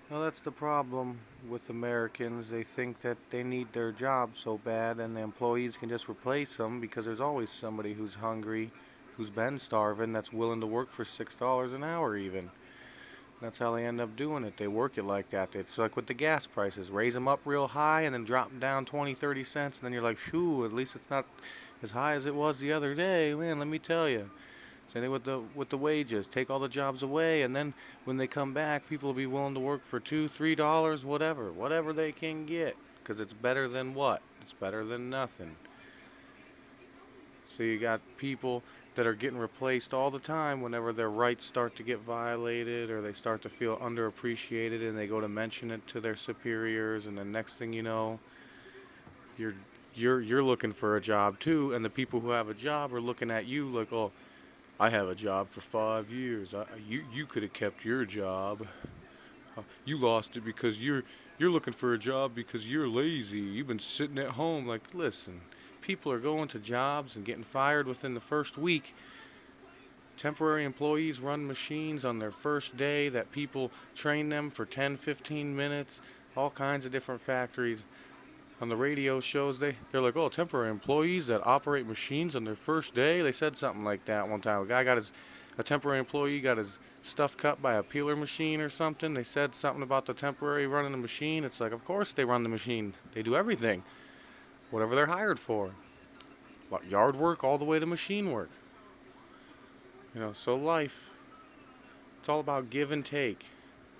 Well, that's the problem with Americans. They think that they need their job so bad, and the employees can just replace them because there's always somebody who's hungry, who's been starving, that's willing to work for $6 an hour even. That's how they end up doing it. They work it like that. It's like with the gas prices. Raise them up real high and then drop them down 20, 30 cents, and then you're like, phew, at least it's not as high as it was the other day. Man, let me tell you. Same thing with the wages. Take all the jobs away, and then when they come back, people will be willing to work for $2, $3, whatever they can get, because it's better than what? It's better than nothing. So you got people that are getting replaced all the time whenever their rights start to get violated or they start to feel underappreciated, and they go to mention it to their superiors, and the next thing you know, you're you're looking for a job too, and the people who have a job are looking at you like, oh, I have a job for 5 years. You could have kept your job. You lost it because you're looking for a job because you're lazy. You've been sitting at home. Like, listen, people are going to jobs and getting fired within the first week. Temporary employees run machines on their first day that people train them for 10, 15 minutes. All kinds of different factories. On the radio shows, they're like, oh, temporary employees that operate machines on their first day. They said something like that one time. A temporary employee got his stuff cut by a peeler machine or something. They said something about the temporary running the machine. It's like, of course they run the machine. They do everything, whatever they're hired for. Yard work all the way to machine work. So life, it's all about give and take.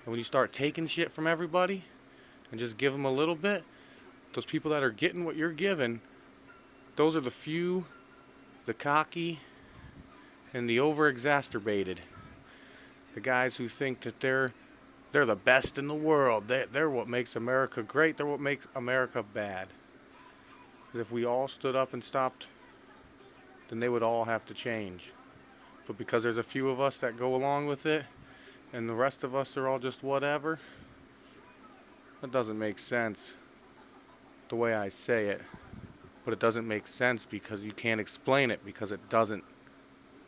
And when you start taking shit from everybody and just give them a little bit, those people that are getting what you're giving, those are the few, the cocky, and the over exacerbated. The guys who think that they're the best in the world. They're what makes America great. They're what makes America bad. Because if we all stood up and stopped, then they would all have to change. But because there's a few of us that go along with it, and the rest of us are all just whatever, that doesn't make sense the way I say it. But it doesn't make sense because you can't explain it because it doesn't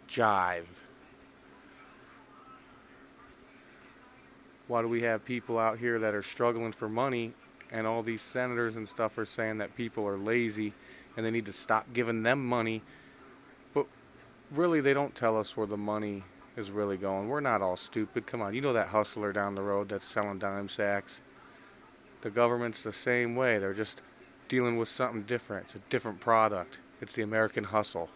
jive. Why do we have people out here that are struggling for money, and all these senators and stuff are saying that people are lazy and they need to stop giving them money? But really, they don't tell us where the money is really going. We're not all stupid. Come on, you know that hustler down the road that's selling dime sacks. The government's the same way. They're just dealing with something different. It's a different product. It's the American hustle.